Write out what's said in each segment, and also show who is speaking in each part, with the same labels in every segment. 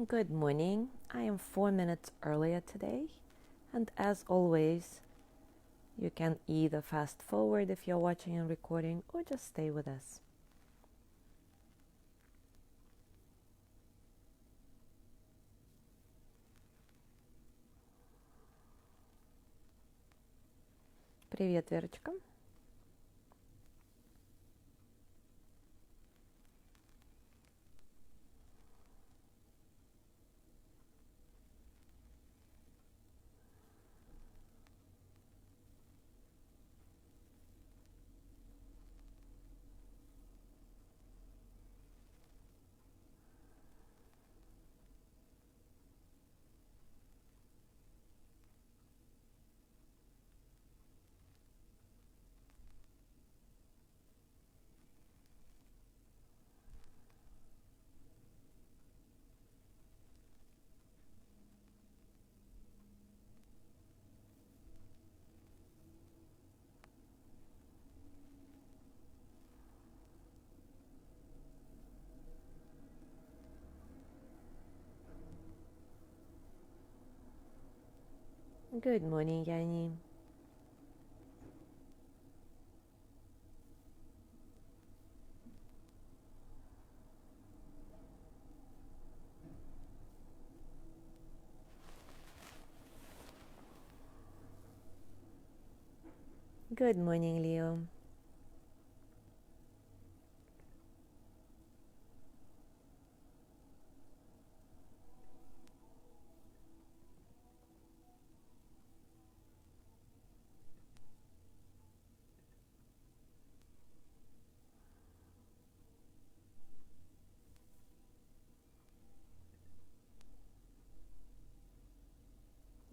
Speaker 1: Good morning. I am 4 minutes earlier today, and as always, you can either fast forward if you're watching and recording or just stay with us. Привет, Верочка. Good morning, Yani. Good morning, Leo.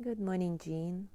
Speaker 1: Good morning, Jean.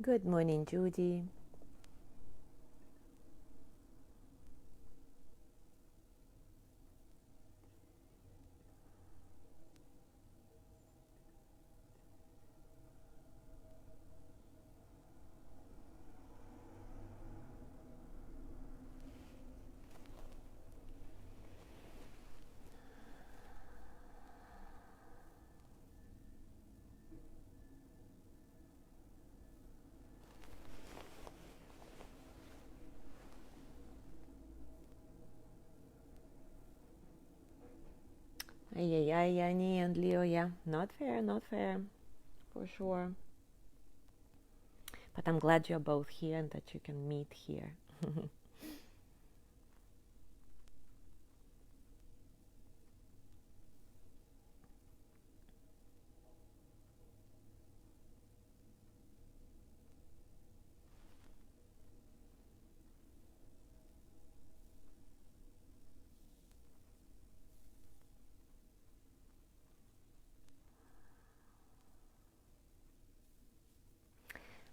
Speaker 1: Good morning, Judy. Ay, Yani and Leo, yeah. Not fair, for sure. But I'm glad you're both here and that you can meet here.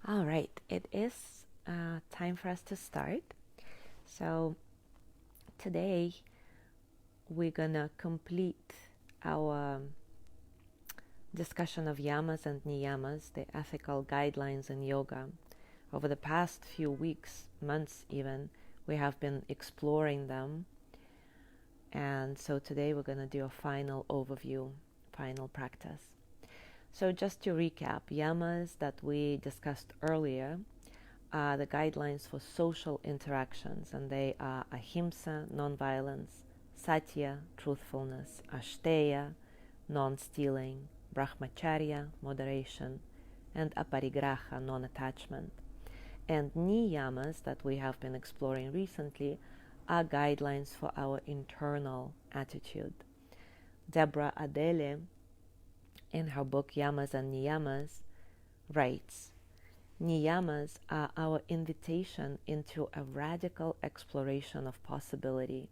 Speaker 1: All right, it is time for us to start. So today we're gonna complete our discussion of Yamas and Niyamas, the ethical guidelines in yoga. Over the past few weeks, months even, we have been exploring them. And so today we're gonna do a final overview, final practice. So just to recap, Yamas that we discussed earlier are the guidelines for social interactions, and they are ahimsa, non-violence, satya, truthfulness, asteya, non-stealing, brahmacharya, moderation, and aparigraha, non-attachment. And niyamas that we have been exploring recently are guidelines for our internal attitude. Deborah Adele, in her book Yamas and Niyamas, writes, Niyamas are our invitation into a radical exploration of possibility.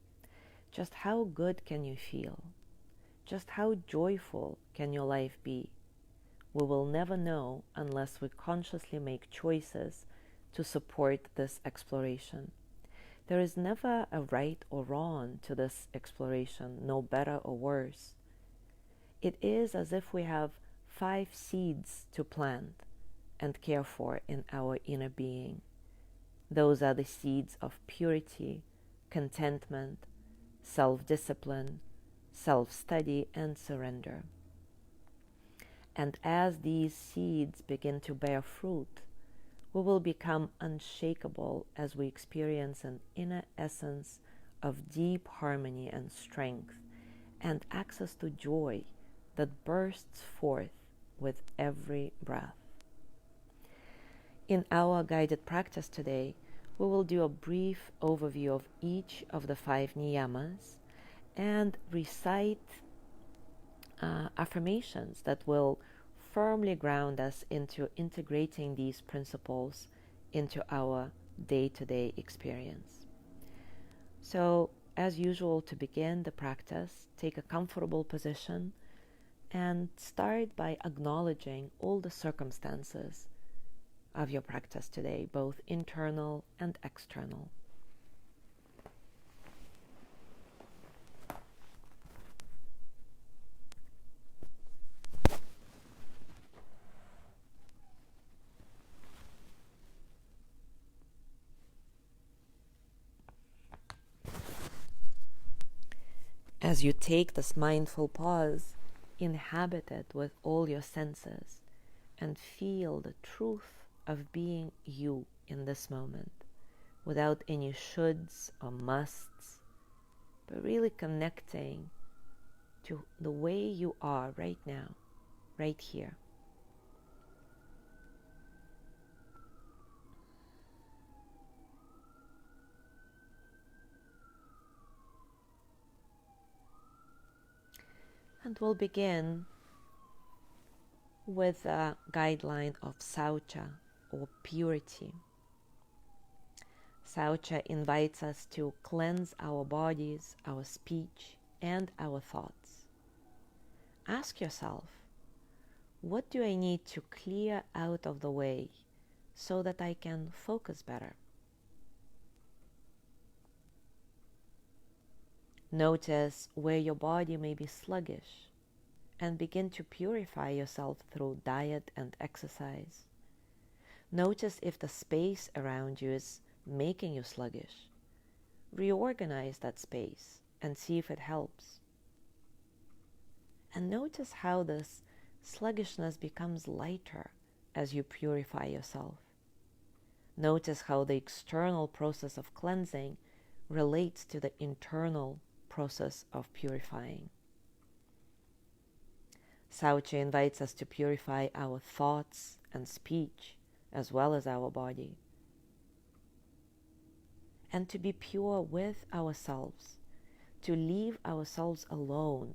Speaker 1: Just how good can you feel? Just how joyful can your life be? We will never know unless we consciously make choices to support this exploration. There is never a right or wrong to this exploration, no better or worse. It is as if we have 5 seeds to plant and care for in our inner being. Those are the seeds of purity, contentment, self-discipline, self-study, and surrender. And as these seeds begin to bear fruit, we will become unshakable as we experience an inner essence of deep harmony and strength and access to joy that bursts forth with every breath. In our guided practice today, we will do a brief overview of each of the 5 niyamas and recite affirmations that will firmly ground us into integrating these principles into our day-to-day experience. So, as usual, to begin the practice, take a comfortable position and start by acknowledging all the circumstances of your practice today, both internal and external. As you take this mindful pause, inhabit it with all your senses and feel the truth of being you in this moment, without any shoulds or musts, but really connecting to the way you are right now, right here. And we'll begin with a guideline of Saucha, or purity. Saucha invites us to cleanse our bodies, our speech, and our thoughts. Ask yourself, what do I need to clear out of the way so that I can focus better? Notice where your body may be sluggish and begin to purify yourself through diet and exercise. Notice if the space around you is making you sluggish. Reorganize that space and see if it helps. And notice how this sluggishness becomes lighter as you purify yourself. Notice how the external process of cleansing relates to the internal process of purifying. Saucha invites us to purify our thoughts and speech as well as our body, and to be pure with ourselves, to leave ourselves alone,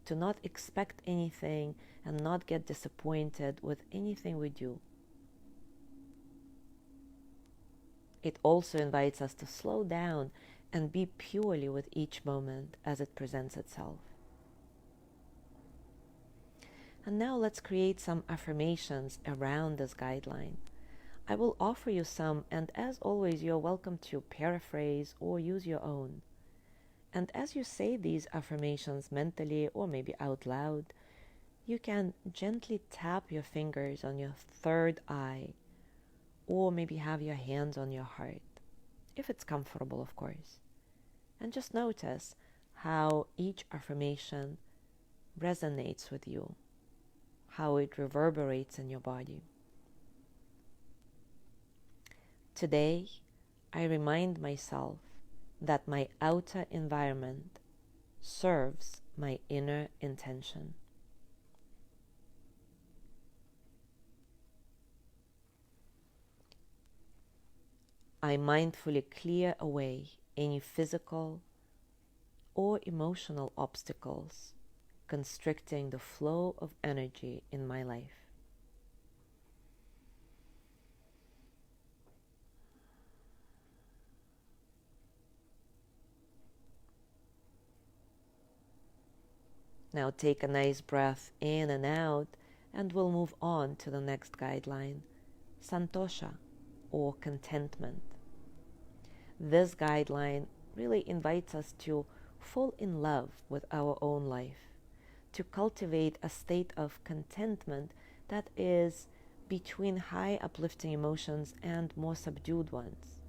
Speaker 1: to not expect anything and not get disappointed with anything we do. It also invites us to slow down and be purely with each moment as it presents itself. And now let's create some affirmations around this guideline. I will offer you some, and as always, you're welcome to paraphrase or use your own. And as you say these affirmations mentally or maybe out loud, you can gently tap your fingers on your third eye, or maybe have your hands on your heart, if it's comfortable, of course. And just notice how each affirmation resonates with you, how it reverberates in your body. Today, I remind myself that my outer environment serves my inner intention. I mindfully clear away any physical or emotional obstacles constricting the flow of energy in my life. Now take a nice breath in and out, and we'll move on to the next guideline, Santosha, or contentment. This guideline really invites us to fall in love with our own life, to cultivate a state of contentment that is between high uplifting emotions and more subdued ones.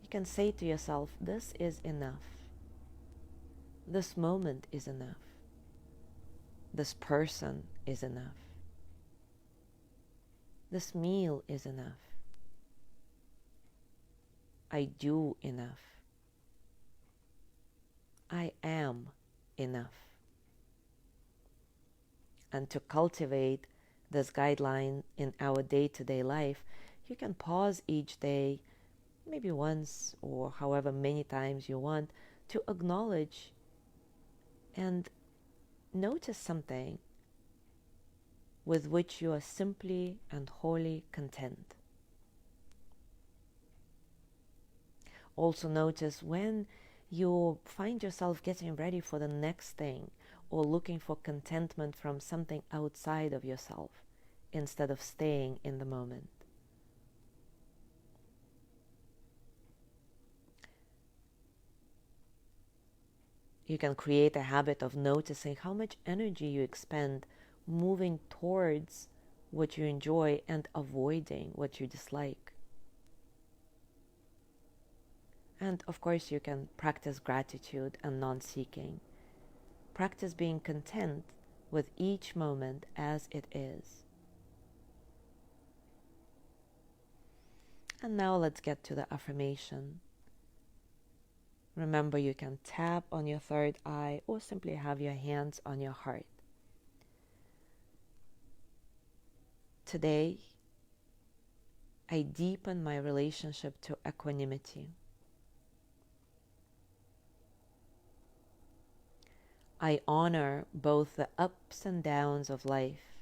Speaker 1: You can say to yourself, this is enough. This moment is enough. This person is enough. This meal is enough. I do enough. I am enough. And to cultivate this guideline in our day-to-day life, you can pause each day, maybe once or however many times you want, to acknowledge and notice something with which you are simply and wholly content. Also notice when you find yourself getting ready for the next thing or looking for contentment from something outside of yourself instead of staying in the moment. You can create a habit of noticing how much energy you expend moving towards what you enjoy and avoiding what you dislike. And of course, you can practice gratitude and non-seeking. Practice being content with each moment as it is. And now let's get to the affirmation. Remember, you can tap on your third eye or simply have your hands on your heart. Today, I deepen my relationship to equanimity. I honor both the ups and downs of life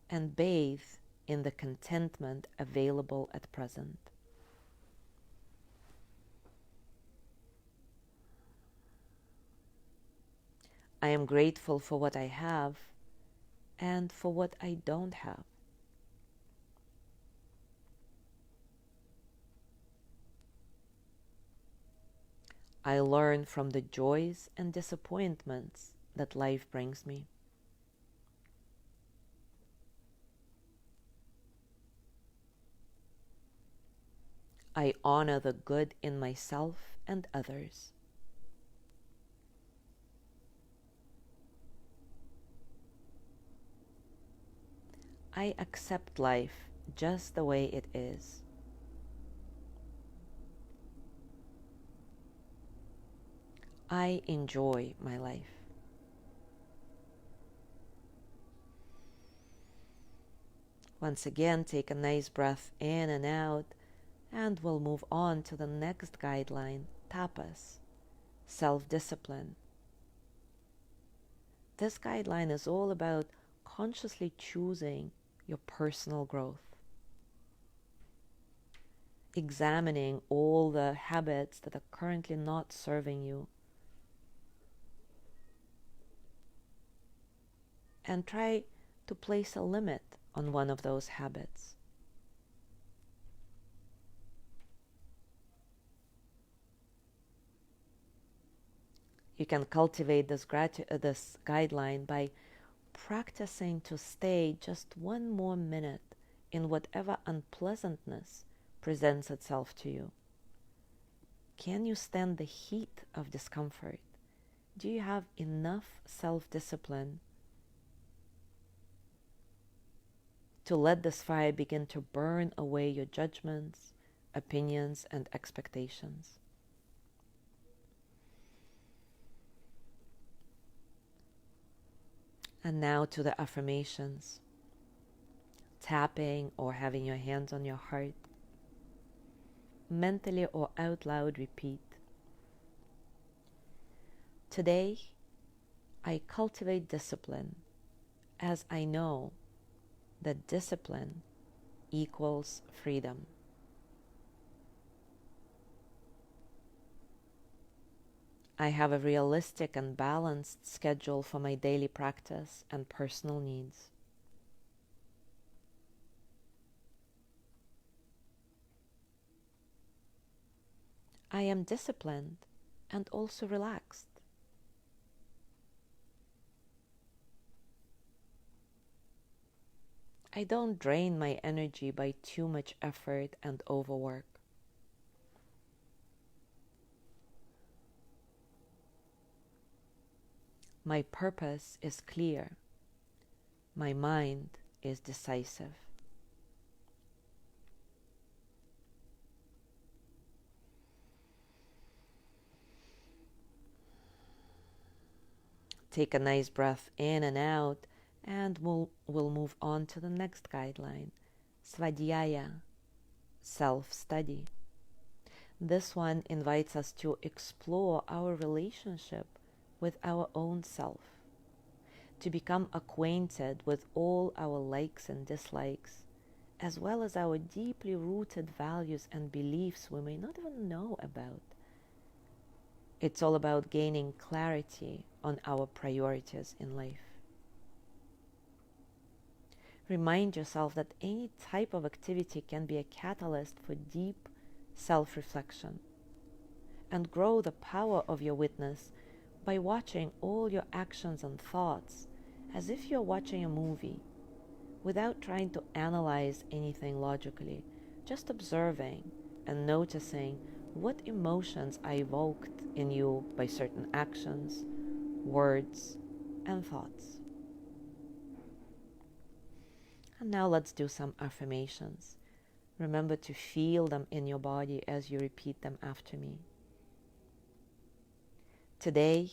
Speaker 1: and bathe in the contentment available at present. I am grateful for what I have and for what I don't have. I learn from the joys and disappointments that life brings me. I honor the good in myself and others. I accept life just the way it is. I enjoy my life. Once again, take a nice breath in and out, and we'll move on to the next guideline, tapas, self-discipline. This guideline is all about consciously choosing your personal growth, examining all the habits that are currently not serving you, and try to place a limit on one of those habits. You can cultivate this guideline by practicing to stay just one more minute in whatever unpleasantness presents itself to you. Can you stand the heat of discomfort? Do you have enough self-discipline to let this fire begin to burn away your judgments, opinions, and expectations? And now to the affirmations. Tapping or having your hands on your heart. Mentally or out loud repeat. Today, I cultivate discipline as I know that discipline equals freedom. I have a realistic and balanced schedule for my daily practice and personal needs. I am disciplined and also relaxed. I don't drain my energy by too much effort and overwork. My purpose is clear. My mind is decisive. Take a nice breath in and out, and we'll move on to the next guideline, Svadhyaya, self-study. This one invites us to explore our relationship with our own self, to become acquainted with all our likes and dislikes, as well as our deeply rooted values and beliefs we may not even know about. It's all about gaining clarity on our priorities in life. Remind yourself that any type of activity can be a catalyst for deep self-reflection, and grow the power of your witness by watching all your actions and thoughts as if you're watching a movie, without trying to analyze anything logically, just observing and noticing what emotions are evoked in you by certain actions, words, and thoughts. And now let's do some affirmations. Remember to feel them in your body as you repeat them after me. Today,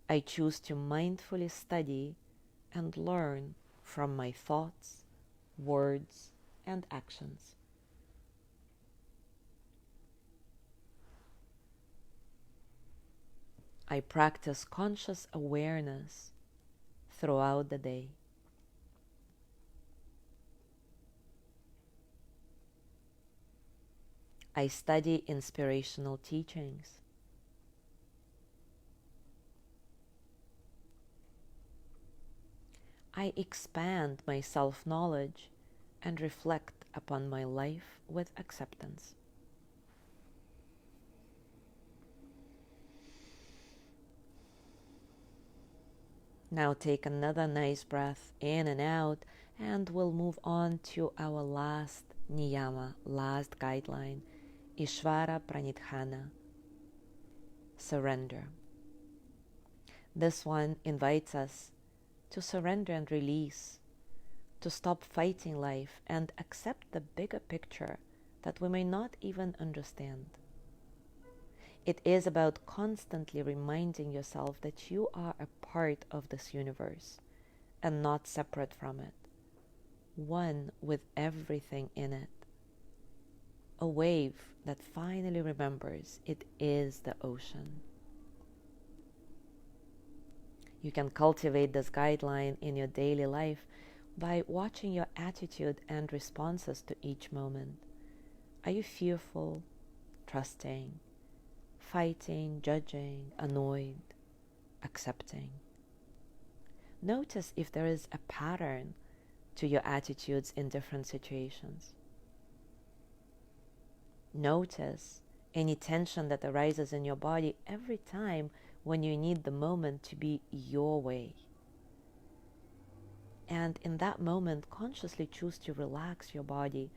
Speaker 1: I choose to mindfully study and learn from my thoughts, words, and actions. I practice conscious awareness throughout the day. I study inspirational teachings. I expand my self-knowledge and reflect upon my life with acceptance. Now take another nice breath in and out, and we'll move on to our last niyama, last guideline, Ishvara Pranidhana, surrender. This one invites us to surrender and release, to stop fighting life and accept the bigger picture that we may not even understand. It is about constantly reminding yourself that you are a part of this universe and not separate from it, one with everything in it. A wave that finally remembers it is the ocean. You can cultivate this guideline in your daily life by watching your attitude and responses to each moment. Are you fearful, trusting, fighting, judging, annoyed, accepting? Notice if there is a pattern to your attitudes in different situations. Notice any tension that arises in your body every time when you need the moment to be your way. And in that moment, consciously choose to relax your body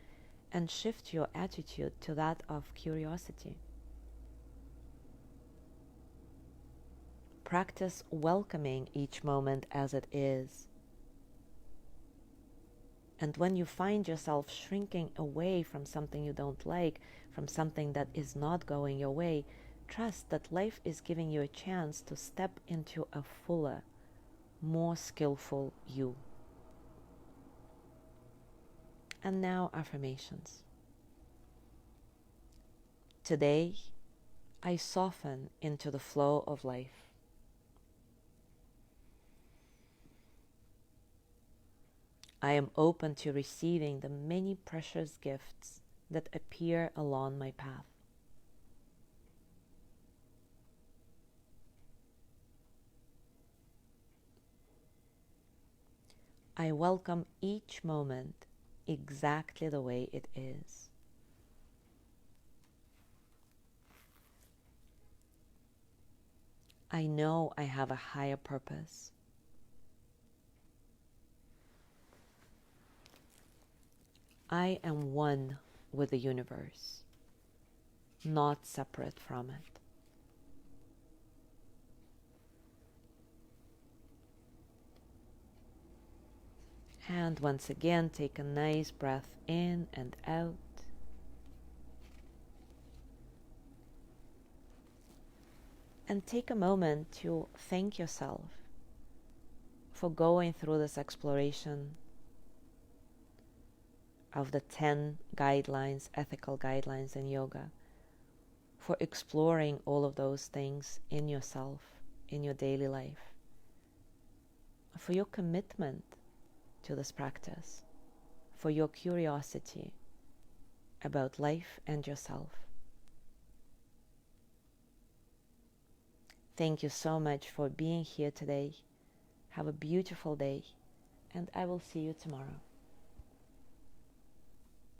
Speaker 1: and shift your attitude to that of curiosity. Practice welcoming each moment as it is. And when you find yourself shrinking away from something you don't like, from something that is not going your way, trust that life is giving you a chance to step into a fuller, more skillful you. And now affirmations. Today, I soften into the flow of life. I am open to receiving the many precious gifts that appear along my path. I welcome each moment exactly the way it is. I know I have a higher purpose. I am one with the universe, not separate from it. And once again, take a nice breath in and out. And take a moment to thank yourself for going through this exploration of the 10 guidelines, ethical guidelines in yoga, for exploring all of those things in yourself, in your daily life, for your commitment to this practice, for your curiosity about life and yourself. Thank you so much for being here today. Have a beautiful day, and I will see you tomorrow.